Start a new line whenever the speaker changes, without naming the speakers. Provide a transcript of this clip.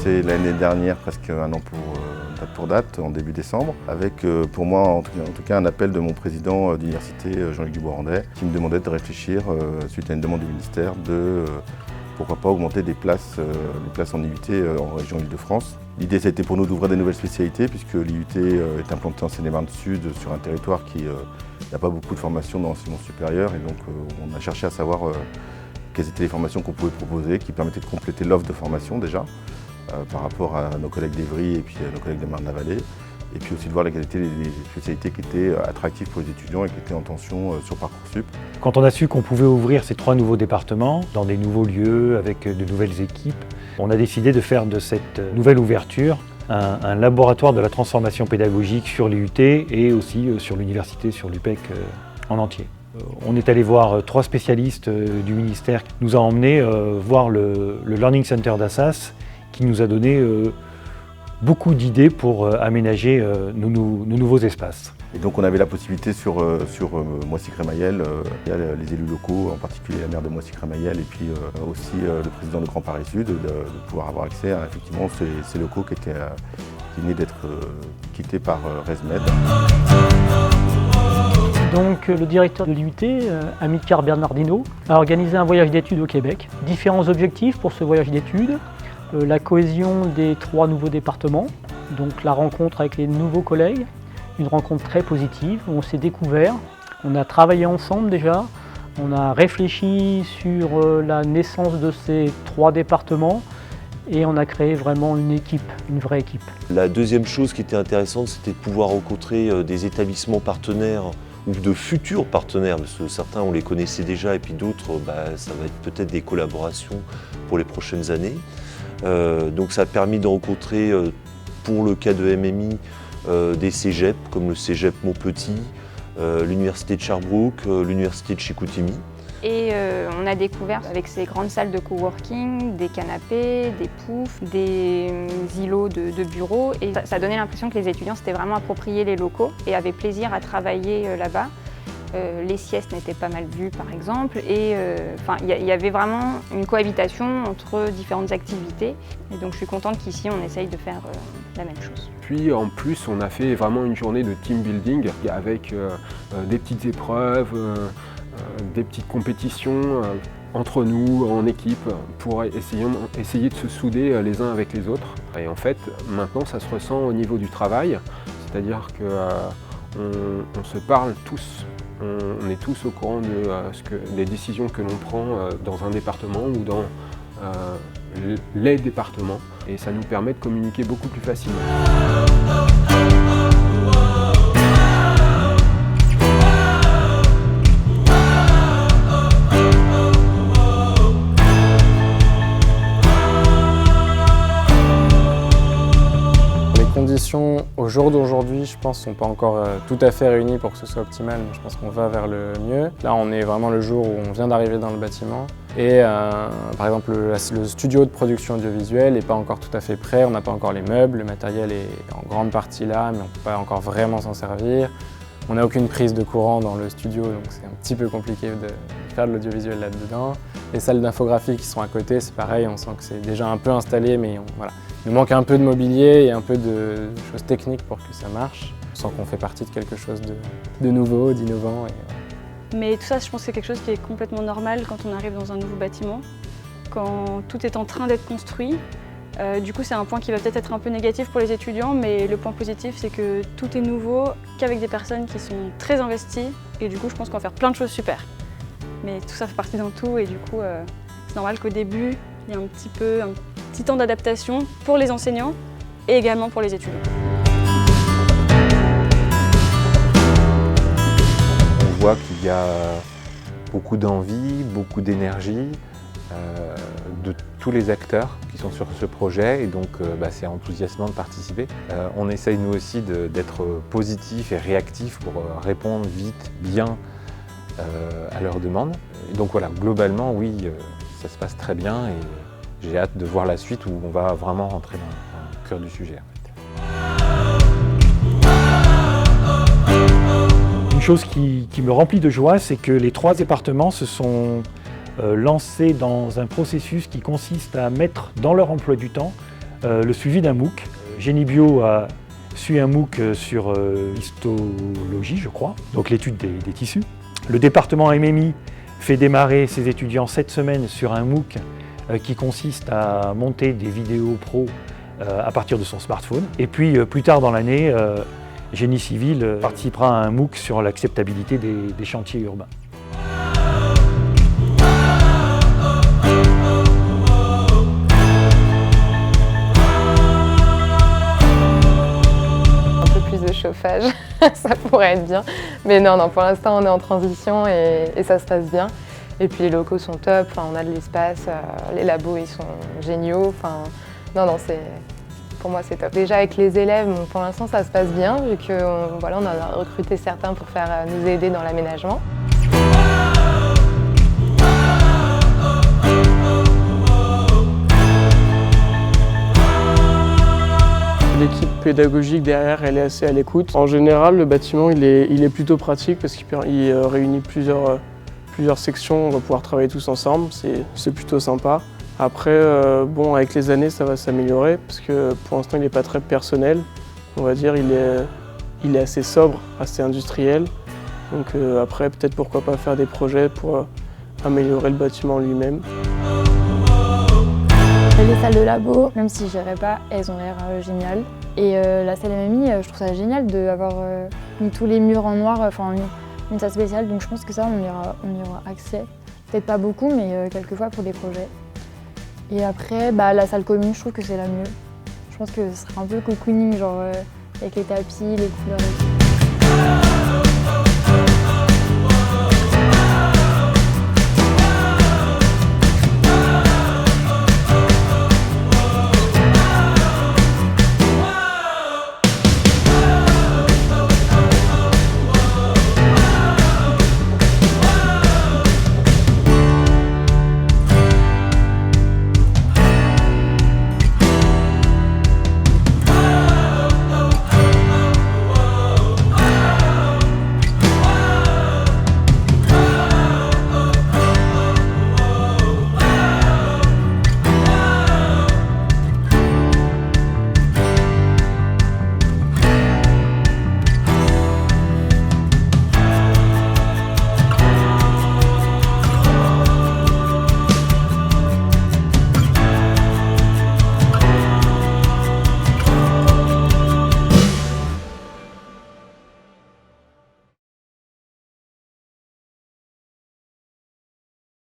commencé l'année dernière, presque un an pour date, en début décembre, avec pour moi en tout cas un appel de mon président d'université, Jean-Luc Dubois-Randais, qui me demandait de réfléchir, suite à une demande du ministère, de pourquoi pas augmenter les places en IUT en région Île-de-France. L'idée, ça a été pour nous d'ouvrir des nouvelles spécialités, puisque l'IUT est implantée en Seine-et-Marne Sud, sur un territoire qui n'a pas beaucoup de formations dans l'enseignement supérieur, et donc on a cherché à savoir quelles étaient les formations qu'on pouvait proposer, qui permettaient de compléter l'offre de formation déjà, par rapport à nos collègues d'Evry et puis à nos collègues de Marne-la-Vallée, et puis aussi de voir la qualité des spécialités qui étaient attractives pour les étudiants et qui étaient en tension sur Parcoursup.
Quand on a su qu'on pouvait ouvrir ces 3 nouveaux départements, dans des nouveaux lieux, avec de nouvelles équipes, on a décidé de faire de cette nouvelle ouverture un laboratoire de la transformation pédagogique sur l'IUT et aussi sur l'université, sur l'UPEC en entier. On est allé voir 3 spécialistes du ministère qui nous ont emmenés voir le Learning Center d'Assas, qui nous a donné beaucoup d'idées pour aménager nos nouveaux espaces.
Et donc on avait la possibilité sur Moissy-Crémaillel, il y a les élus locaux, en particulier la maire de Moissy-Crémaillel et puis aussi le président de Grand Paris Sud, de pouvoir avoir accès à effectivement ces locaux qui venaient d'être quittés par ResMed.
Donc le directeur de l'IUT, Amilcar Bernardino, a organisé un voyage d'études au Québec. Différents objectifs pour ce voyage d'études. La cohésion des 3 nouveaux départements, donc la rencontre avec les nouveaux collègues, une rencontre très positive où on s'est découvert, on a travaillé ensemble déjà, on a réfléchi sur la naissance de ces 3 départements et on a créé vraiment une équipe, une vraie équipe.
La deuxième chose qui était intéressante, c'était de pouvoir rencontrer des établissements partenaires ou de futurs partenaires, parce que certains on les connaissait déjà et puis d'autres ça va être peut-être des collaborations pour les prochaines années. Donc ça a permis de rencontrer, pour le cas de MMI, des cégeps comme le cégep Montpetit, l'université de Sherbrooke, l'université de Chicoutimi.
Et on a découvert avec ces grandes salles de coworking, des canapés, des poufs, des îlots de bureaux. Et ça donnait l'impression que les étudiants s'étaient vraiment appropriés les locaux et avaient plaisir à travailler là-bas. Les siestes n'étaient pas mal vues par exemple et il y avait vraiment une cohabitation entre différentes activités et donc je suis contente qu'ici on essaye de faire la même chose.
Puis en plus on a fait vraiment une journée de team building avec des petites épreuves, des petites compétitions entre nous en équipe pour essayer de se souder les uns avec les autres. Et en fait maintenant ça se ressent au niveau du travail, c'est-à-dire qu'on se parle tous. On est tous au courant des décisions que l'on prend dans un département ou dans les départements et ça nous permet de communiquer beaucoup plus facilement.
Au jour d'aujourd'hui, je pense, ne sont pas encore tout à fait réunies pour que ce soit optimal, mais je pense qu'on va vers le mieux. Là, on est vraiment le jour où on vient d'arriver dans le bâtiment. Et par exemple, le studio de production audiovisuelle n'est pas encore tout à fait prêt, on n'a pas encore les meubles, le matériel est en grande partie là, mais on ne peut pas encore vraiment s'en servir. On n'a aucune prise de courant dans le studio, donc c'est un petit peu compliqué de faire de l'audiovisuel là-dedans. Les salles d'infographie qui sont à côté, c'est pareil, on sent que c'est déjà un peu installé, mais voilà. Il nous manque un peu de mobilier et un peu de choses techniques pour que ça marche. On sent qu'on fait partie de quelque chose de nouveau, d'innovant.
Mais tout ça, je pense que c'est quelque chose qui est complètement normal quand on arrive dans un nouveau bâtiment, quand tout est en train d'être construit. Du coup, c'est un point qui va peut-être être un peu négatif pour les étudiants, mais le point positif, c'est que tout est nouveau, qu'avec des personnes qui sont très investies. Et du coup, je pense qu'on va faire plein de choses super. Mais tout ça fait partie d'un tout et du coup, c'est normal qu'au début, il y ait un petit temps d'adaptation pour les enseignants et également pour les étudiants.
On voit qu'il y a beaucoup d'envie, beaucoup d'énergie de tous les acteurs qui sont sur ce projet et donc c'est enthousiasmant de participer. On essaye nous aussi d'être positifs et réactifs pour répondre vite, bien à leurs demandes. Et donc voilà, globalement oui, ça se passe très bien et j'ai hâte de voir la suite où on va vraiment rentrer dans le cœur du sujet.
Une chose qui me remplit de joie, c'est que les 3 départements se sont lancés dans un processus qui consiste à mettre dans leur emploi du temps le suivi d'un MOOC. Génie Bio a suit un MOOC sur histologie, je crois, donc l'étude des tissus. Le département MMI fait démarrer ses étudiants cette semaine sur un MOOC qui consiste à monter des vidéos pro à partir de son smartphone. Et puis plus tard dans l'année, Génie Civil participera à un MOOC sur l'acceptabilité des chantiers urbains.
De chauffage, ça pourrait être bien. Mais non, pour l'instant on est en transition et ça se passe bien. Et puis les locaux sont top, on a de l'espace, les labos ils sont géniaux. Non, pour moi c'est top. Déjà avec les élèves, pour l'instant ça se passe bien vu qu'on on a recruté certains pour nous aider dans l'aménagement.
L'équipe pédagogique derrière, elle est assez à l'écoute. En général, le bâtiment, il est plutôt pratique parce qu'il réunit plusieurs sections. On va pouvoir travailler tous ensemble, c'est plutôt sympa. Après, avec les années, ça va s'améliorer parce que pour l'instant, il n'est pas très personnel. On va dire, il est assez sobre, assez industriel. Donc après, peut-être pourquoi pas faire des projets pour améliorer le bâtiment lui-même.
Les salles de labo, même si je n'irai pas, elles ont l'air géniales. Et la salle MMI, je trouve ça génial d'avoir mis tous les murs en noir, une salle spéciale. Donc je pense que ça, on y aura accès. Peut-être pas beaucoup, mais quelques fois pour des projets. Et après, la salle commune, je trouve que c'est la mieux. Je pense que ce sera un peu cocooning, genre avec les tapis, les couleurs et tout.